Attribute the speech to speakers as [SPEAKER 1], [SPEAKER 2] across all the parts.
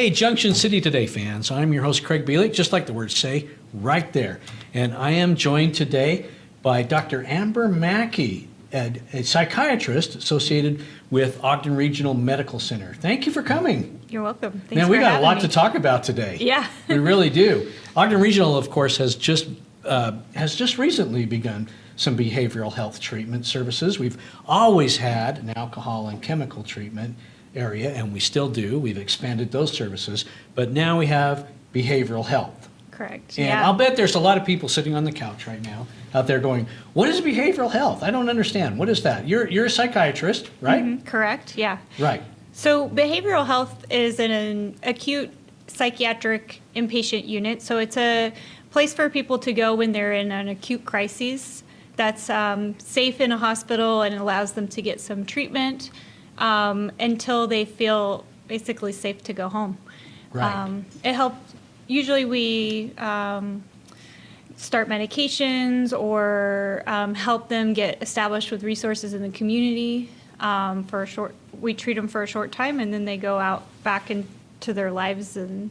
[SPEAKER 1] Hey, Junction City Today fans. I'm your host, Craig Bielik, just like the words say, right there. And I am joined today by Dr. Amber MACKEY, a psychiatrist associated with Ogden Regional Medical Center. Thank you for coming.
[SPEAKER 2] You're welcome. Thanks
[SPEAKER 1] Man,
[SPEAKER 2] for
[SPEAKER 1] we got a
[SPEAKER 2] having
[SPEAKER 1] lot
[SPEAKER 2] me.
[SPEAKER 1] to talk about today.
[SPEAKER 2] Yeah.
[SPEAKER 1] We really do. Ogden Regional, of course, has just recently begun some behavioral health treatment services. We've always had an alcohol and chemical treatment area, and we still do. We've expanded those services, but now we have behavioral health.
[SPEAKER 2] Correct.
[SPEAKER 1] And
[SPEAKER 2] yeah.
[SPEAKER 1] I'll bet there's a lot of people sitting on the couch right now out there going, what is behavioral health? I don't understand. What is that? You're a psychiatrist, right?
[SPEAKER 2] Mhm, correct. Yeah.
[SPEAKER 1] Right.
[SPEAKER 2] So behavioral health is an acute psychiatric inpatient unit. So it's a place for people to go when they're in an acute crisis that's safe in a hospital and allows them to get some treatment until they feel basically safe to go home.
[SPEAKER 1] Right.
[SPEAKER 2] It helps. Usually we start medications or help them get established with resources in the community for a short. We treat them for a short time, and then they go out back into their lives and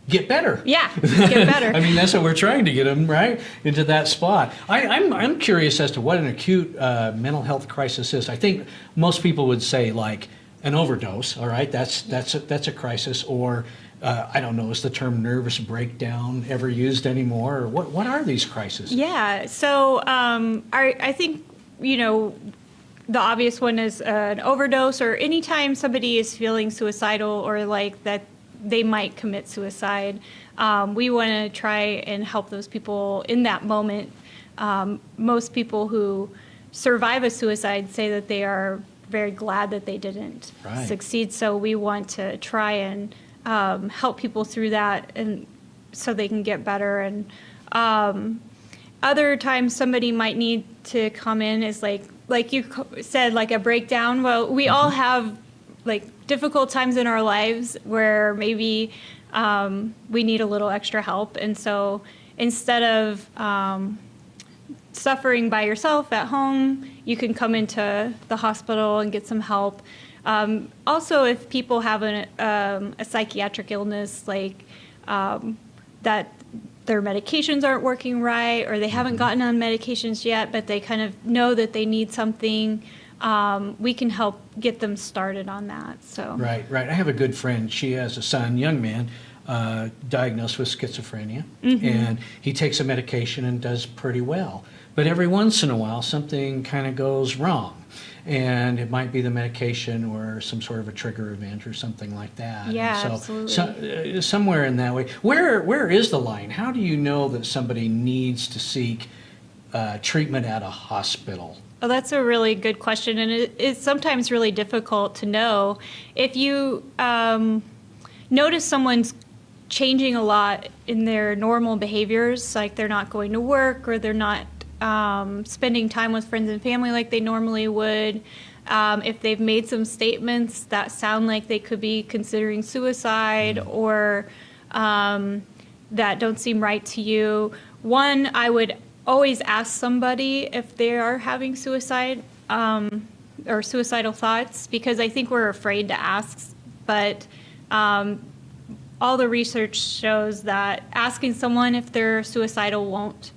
[SPEAKER 1] Get better.
[SPEAKER 2] yeah, get better.
[SPEAKER 1] I mean, that's what we're trying to get them, right, into that spot. I'm curious as to what an acute mental health crisis is. I think most people would say like an overdose. All right, that's a crisis. Or I don't know, is the term nervous breakdown ever used anymore? Or what are these crises?
[SPEAKER 2] Yeah. So I think, the obvious one is an overdose, or anytime somebody is feeling suicidal or like that they might commit suicide. We want to try and help those people in that moment. Most people who survive a suicide say that they are very glad that they didn't succeed. So we want to try and help people through that, and so they can get better. And other times somebody might need to come in is like you said, like a breakdown. Well, we all have like difficult times in our lives where maybe we need a little extra help. And so instead of suffering by yourself at home, you can come into the hospital and get some help. Also, if people have a psychiatric illness, like that their medications aren't working right, or they haven't gotten on medications yet, but they kind of know that they need something, we can help get them started on that. So
[SPEAKER 1] Right. I have a good friend. She has a son, young man, diagnosed with schizophrenia, and he takes a medication and does pretty well. But every once in a while, something kind of goes wrong. And it might be the medication or some sort of a trigger event or something like that.
[SPEAKER 2] Yeah,
[SPEAKER 1] And
[SPEAKER 2] absolutely.
[SPEAKER 1] Somewhere in that way. Where is the line? How do you know that somebody needs to seek treatment at a hospital?
[SPEAKER 2] Oh, that's a really good question, and it's sometimes really difficult to know. If you notice someone's changing a lot in their normal behaviors, like they're not going to work or they're not spending time with friends and family like they normally would, if they've made some statements that sound like they could be considering suicide or that don't seem right to you, one, I would always ask somebody if they are having suicide or suicidal thoughts, because I think we're afraid to ask. But all the research shows that asking someone if they're suicidal won't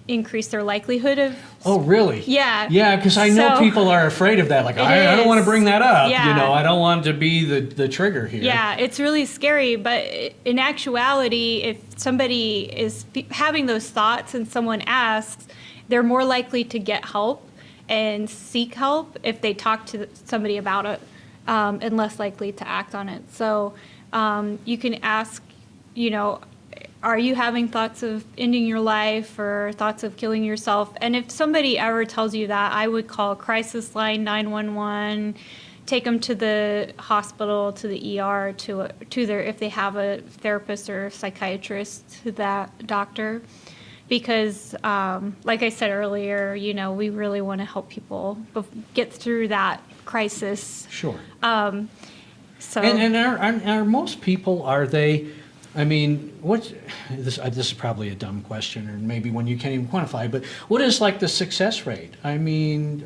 [SPEAKER 2] increase their likelihood of.
[SPEAKER 1] Oh, really?
[SPEAKER 2] Yeah.
[SPEAKER 1] Yeah, because I know people are afraid of that. Like, I don't want to bring that up.
[SPEAKER 2] Yeah.
[SPEAKER 1] I don't want to be the trigger here.
[SPEAKER 2] Yeah, it's really scary. But in actuality, if somebody is having those thoughts and someone asks, they're more likely to get help and seek help if they talk to somebody about it, and less likely to act on it. So you can ask, are you having thoughts of ending your life or thoughts of killing yourself? And if somebody ever tells you that, I would call crisis line 911, take them to the hospital, to the ER, to their, if they have a therapist or psychiatrist, to that doctor. Because like I said earlier, we really want to help people get through that crisis.
[SPEAKER 1] Sure.
[SPEAKER 2] So.
[SPEAKER 1] And are most people, are they, I mean, this is probably a dumb question, or maybe one you can't even quantify, but what is like the success rate? I mean,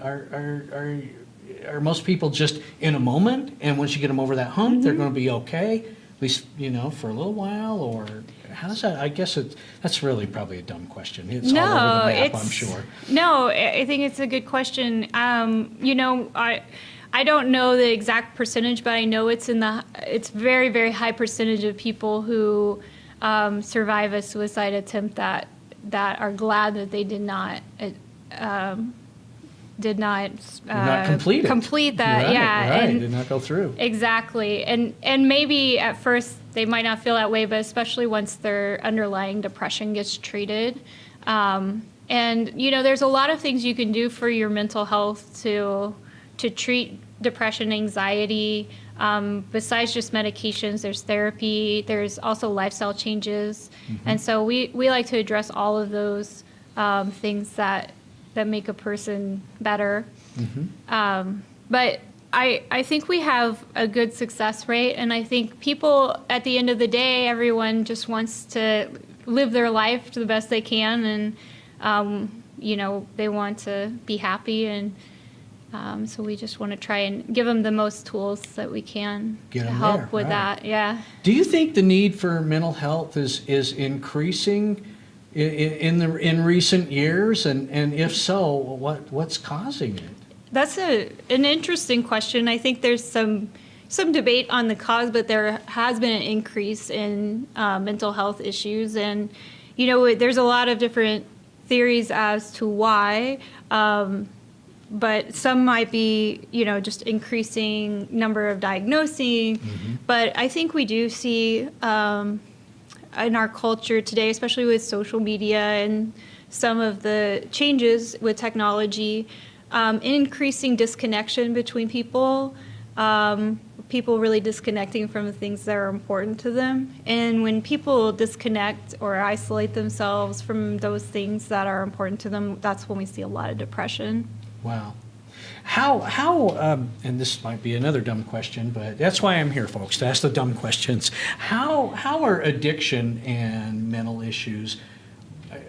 [SPEAKER 1] are most people just in a moment, and once you get them over that hump, they're going to be okay, at least, for a little while? Or how does that, I guess that's really probably a dumb question. It's all over the map, I'm sure.
[SPEAKER 2] No, I think it's a good question. I don't know the exact percentage, but I know it's very, very high percentage of people who survive a suicide attempt that are glad that they did not complete that.
[SPEAKER 1] Right,
[SPEAKER 2] yeah,
[SPEAKER 1] right.
[SPEAKER 2] and
[SPEAKER 1] did not go through.
[SPEAKER 2] exactly. And maybe at first they might not feel that way, but especially once their underlying depression gets treated. And there's a lot of things you can do for your mental health to treat depression, anxiety. Besides just medications, there's therapy. There's also lifestyle changes. And so we like to address all of those things that make a person better. But I think we have a good success rate, and I think people, at the end of the day, everyone just wants to live their life to the best they can, and they want to be happy, and so we just want to try and give them the most tools that we can
[SPEAKER 1] Get
[SPEAKER 2] to
[SPEAKER 1] 'em
[SPEAKER 2] help
[SPEAKER 1] there,
[SPEAKER 2] with
[SPEAKER 1] right.
[SPEAKER 2] that. Yeah.
[SPEAKER 1] Do you think the need for mental health is increasing in recent years, and if so, what's causing it?
[SPEAKER 2] That's an interesting question. I think there's some debate on the cause, but there has been an increase in mental health issues, and there's a lot of different theories as to why. But some might be, just increasing number of diagnoses. But I think we do see in our culture today, especially with social media and some of the changes with technology, increasing disconnection between people, people really disconnecting from the things that are important to them. And when people disconnect or isolate themselves from those things that are important to them, that's when we see a lot of depression.
[SPEAKER 1] Wow. How and this might be another dumb question, but that's why I'm here, folks, to ask the dumb questions. How are addiction and mental issues,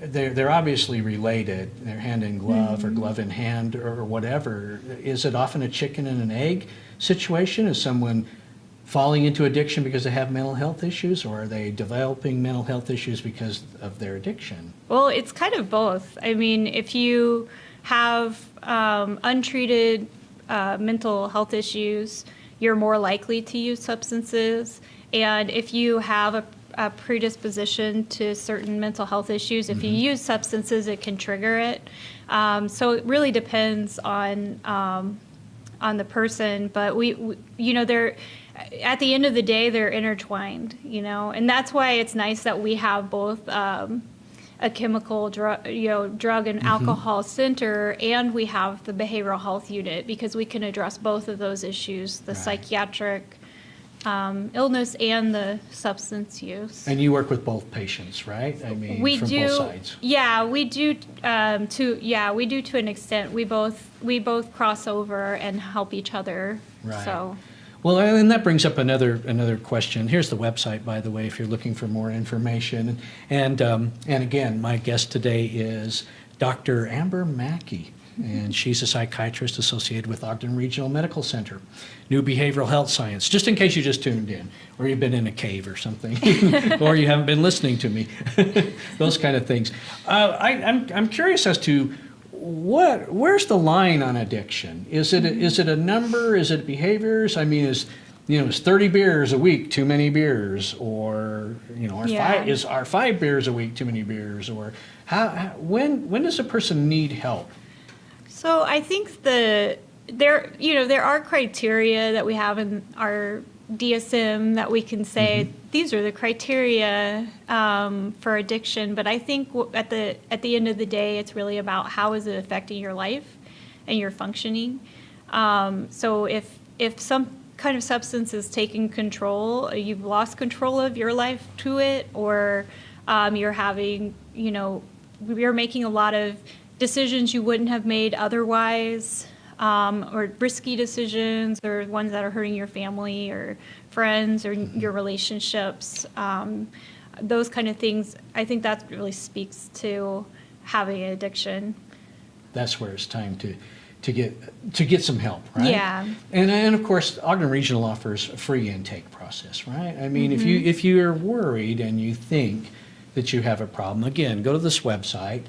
[SPEAKER 1] they're obviously related. They're hand in glove or glove in hand or whatever. Is it often a chicken and an egg situation? Is someone falling into addiction because they have mental health issues, or are they developing mental health issues because of their addiction?
[SPEAKER 2] Well, it's kind of both. I mean, if you have untreated mental health issues, you're more likely to use substances. And if you have a predisposition to certain mental health issues, if you use substances, it can trigger it. So it really depends on the person. But they're at the end of the day, they're intertwined. And that's why it's nice that we have both a chemical drug and alcohol center, and we have the behavioral health unit, because we can address both of those issues, the psychiatric illness and the substance use.
[SPEAKER 1] And you work with both patients, right? I mean,
[SPEAKER 2] We
[SPEAKER 1] from
[SPEAKER 2] do,
[SPEAKER 1] both sides.
[SPEAKER 2] yeah, we do we do to an extent. We both cross over and help each other.
[SPEAKER 1] Right.
[SPEAKER 2] So.
[SPEAKER 1] Well, and that brings up another question. Here's the website, by the way, if you're looking for more information. And again, my guest today is Dr. Amber MACKEY, and she's a psychiatrist associated with Ogden Regional Medical Center, New Behavioral Health Science, just in case you just tuned in, or you've been in a cave or something, or you haven't been listening to me, those kind of things. I'm curious as to where's the line on addiction? Is it a number? Is it behaviors? I mean, is 30 beers a week too many beers, or are 5 beers a week too many beers, or when does a person need help?
[SPEAKER 2] So I think there are criteria that we have in our DSM that we can say these are the criteria for addiction. But I think at the end of the day, it's really about how is it affecting your life and your functioning. So if some kind of substance is taking control, you've lost control of your life to it, or you're having, you're making a lot of decisions you wouldn't have made otherwise, or risky decisions, or ones that are hurting your family or friends or your relationships, those kind of things. I think that really speaks to having an addiction.
[SPEAKER 1] That's where it's time to get some help, right?
[SPEAKER 2] Yeah.
[SPEAKER 1] And of course, Ogden Regional offers a free intake process, right? I mean, if you're worried and you think that you have a problem, again, go to this website.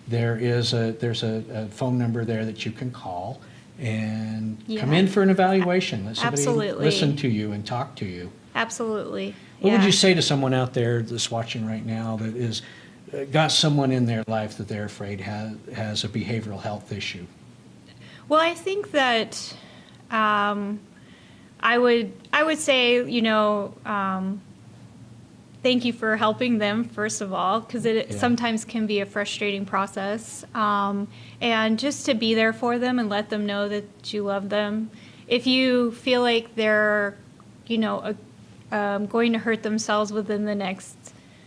[SPEAKER 1] There's a phone number there that you can call and come in for an evaluation. Let somebody
[SPEAKER 2] Absolutely.
[SPEAKER 1] listen to you and talk to you.
[SPEAKER 2] Absolutely.
[SPEAKER 1] What would you say to someone out there that's watching right now that is got someone in their life that they're afraid has a behavioral health issue?
[SPEAKER 2] Well, I think that I would say, thank you for helping them, first of all, because it sometimes can be a frustrating process. And just to be there for them and let them know that you love them. If you feel like they're, going to hurt themselves within the next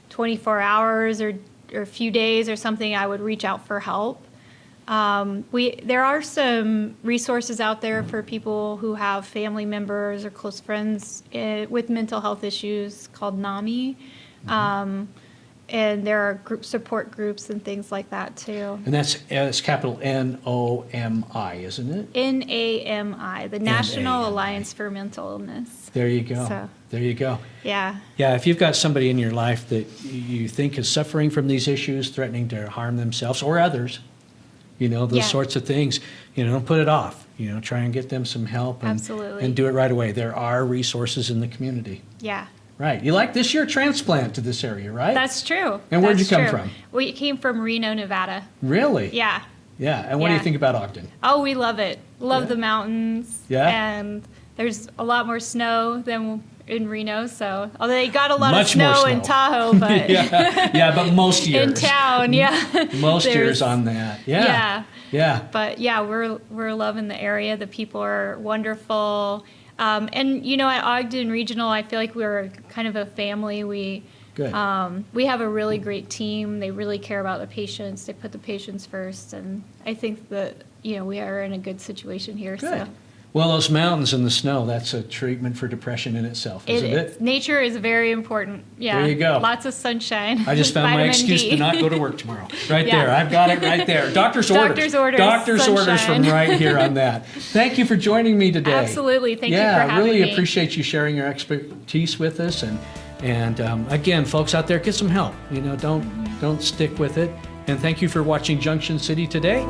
[SPEAKER 2] 24 hours or a few days or something, I would reach out for help. There are some resources out there for people who have family members or close friends with mental health issues called NAMI. And there are support groups and things like that too.
[SPEAKER 1] And that's capital NOMI, isn't it?
[SPEAKER 2] NAMI, the National Alliance for Mental Illness.
[SPEAKER 1] There you go.
[SPEAKER 2] So,
[SPEAKER 1] there you go.
[SPEAKER 2] yeah.
[SPEAKER 1] Yeah, if you've got somebody in your life that you think is suffering from these issues, threatening to harm themselves or others, those sorts of things, don't put it off. Try and get them some help
[SPEAKER 2] Absolutely.
[SPEAKER 1] And do it right away. There are resources in the community.
[SPEAKER 2] Yeah.
[SPEAKER 1] Right. You like this year transplant to this area, right?
[SPEAKER 2] That's true.
[SPEAKER 1] And where'd
[SPEAKER 2] That's
[SPEAKER 1] you come
[SPEAKER 2] true.
[SPEAKER 1] from?
[SPEAKER 2] We came from Reno, Nevada.
[SPEAKER 1] Really?
[SPEAKER 2] Yeah.
[SPEAKER 1] Yeah. And what do you
[SPEAKER 2] Yeah.
[SPEAKER 1] think about Ogden?
[SPEAKER 2] Oh, we love it. Love
[SPEAKER 1] Yeah.
[SPEAKER 2] the mountains.
[SPEAKER 1] Yeah?
[SPEAKER 2] And there's a lot more snow than in Reno. So, although they got a lot
[SPEAKER 1] Much
[SPEAKER 2] of
[SPEAKER 1] more
[SPEAKER 2] snow in
[SPEAKER 1] snow.
[SPEAKER 2] Tahoe, but
[SPEAKER 1] yeah, but most years.
[SPEAKER 2] in town, yeah.
[SPEAKER 1] Most
[SPEAKER 2] There's-
[SPEAKER 1] years on that. Yeah.
[SPEAKER 2] Yeah.
[SPEAKER 1] Yeah.
[SPEAKER 2] But yeah, we're loving the area. The people are wonderful. And at Ogden Regional, I feel like we're kind of a family.
[SPEAKER 1] Good.
[SPEAKER 2] We have a really great team. They really care about the patients. They put the patients first, and I think that we are in a good situation here.
[SPEAKER 1] Good.
[SPEAKER 2] So
[SPEAKER 1] Well, those mountains and the snow, that's a treatment for depression in itself, isn't it?
[SPEAKER 2] nature is very important. Yeah.
[SPEAKER 1] There you go.
[SPEAKER 2] Lots of sunshine.
[SPEAKER 1] I just found my
[SPEAKER 2] Vitamin
[SPEAKER 1] excuse
[SPEAKER 2] D.
[SPEAKER 1] to not go to work tomorrow. Right
[SPEAKER 2] Yeah.
[SPEAKER 1] there. I've got it right there. Doctor's orders.
[SPEAKER 2] Doctor's orders,
[SPEAKER 1] Doctor's orders from
[SPEAKER 2] sunshine.
[SPEAKER 1] right here on that. Thank you for joining me today.
[SPEAKER 2] Absolutely. Thank you for
[SPEAKER 1] Yeah, I
[SPEAKER 2] having
[SPEAKER 1] really
[SPEAKER 2] me.
[SPEAKER 1] appreciate you sharing your expertise with us. And again, folks out there, get some help. Don't stick with it. And thank you for watching Junction City today.